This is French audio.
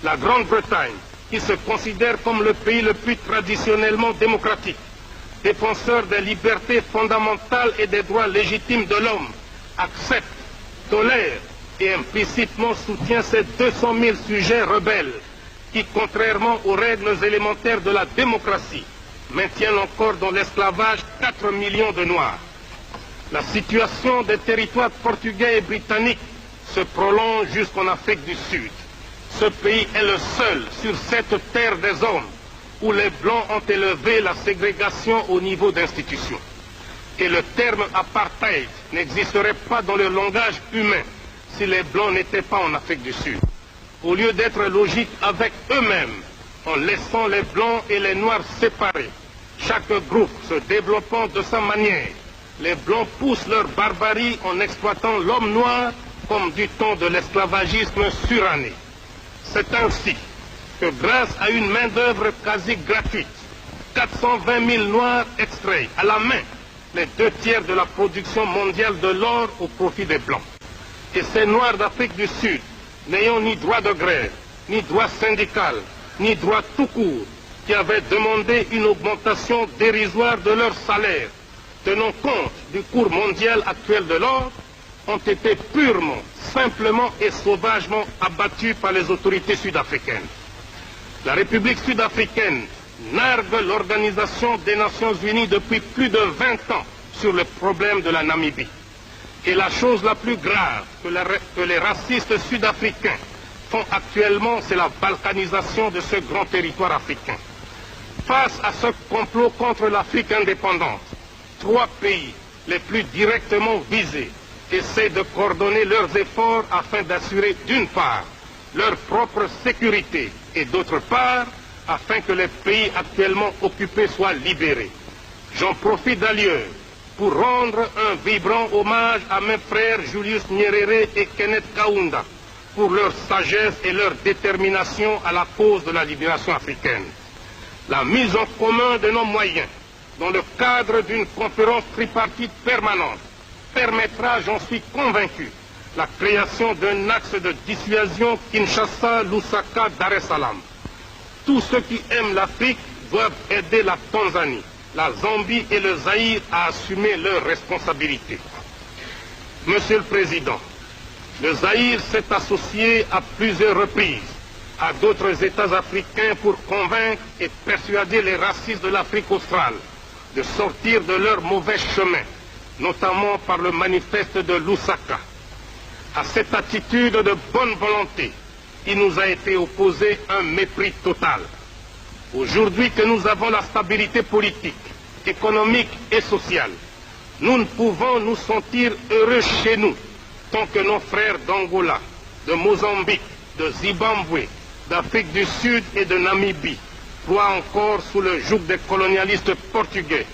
La Grande-Bretagne, qui se considère comme le pays le plus traditionnellement démocratique, défenseur des libertés fondamentales et des droits légitimes de l'homme, accepte, tolère et implicitement soutient ces 200 000 sujets rebelles qui, contrairement aux règles élémentaires de la démocratie, maintiennent encore dans l'esclavage 4 millions de Noirs. La situation des territoires portugais et britanniques se prolonge jusqu'en Afrique du Sud. Ce pays est le seul sur cette terre des hommes où les Blancs ont élevé la ségrégation au niveau d'institutions. Et le terme apartheid n'existerait pas dans le langage humain si les Blancs n'étaient pas en Afrique du Sud. Au lieu d'être logiques avec eux-mêmes, en laissant les Blancs et les Noirs séparés, chaque groupe se développant de sa manière, les Blancs poussent leur barbarie en exploitant l'homme noir comme du temps de l'esclavagisme suranné. C'est ainsi que grâce à une main-d'œuvre quasi gratuite, 420 000 Noirs extraient à la main les 2/3 de la production mondiale de l'or au profit des Blancs. Et ces Noirs d'Afrique du Sud, n'ayant ni droit de grève, ni droit syndical, ni droit tout court, qui avaient demandé une augmentation dérisoire de leur salaire, tenant compte du cours mondial actuel de l'or, ont été purement, simplement et sauvagement abattus par les autorités sud-africaines. La République sud-africaine nargue l'Organisation des Nations Unies depuis plus de 20 ans sur le problème de la Namibie. Et la chose la plus grave que les racistes sud-africains font actuellement, c'est la balkanisation de ce grand territoire africain. Face à ce complot contre l'Afrique indépendante, 3 pays les plus directement visés essaient de coordonner leurs efforts afin d'assurer d'une part leur propre sécurité et d'autre part afin que les pays actuellement occupés soient libérés. J'en profite d'ailleurs pour rendre un vibrant hommage à mes frères Julius Nyerere et Kenneth Kaunda pour leur sagesse et leur détermination à la cause de la libération africaine. La mise en commun de nos moyens dans le cadre d'une conférence tripartite permanente permettra, j'en suis convaincu, la création d'un axe de dissuasion Kinshasa-Lusaka-Dar es Salaam. Tous ceux qui aiment l'Afrique doivent aider la Tanzanie, la Zambie et le Zaïre à assumer leurs responsabilités. Monsieur le Président, le Zaïre s'est associé à plusieurs reprises à d'autres États africains pour convaincre et persuader les racistes de l'Afrique australe de sortir de leur mauvais chemin, notamment par le manifeste de Lusaka. À cette attitude de bonne volonté, il nous a été opposé un mépris total. Aujourd'hui que nous avons la stabilité politique, économique et sociale, nous ne pouvons nous sentir heureux chez nous tant que nos frères d'Angola, de Mozambique, de Zimbabwe, d'Afrique du Sud et de Namibie ploient encore sous le joug des colonialistes portugais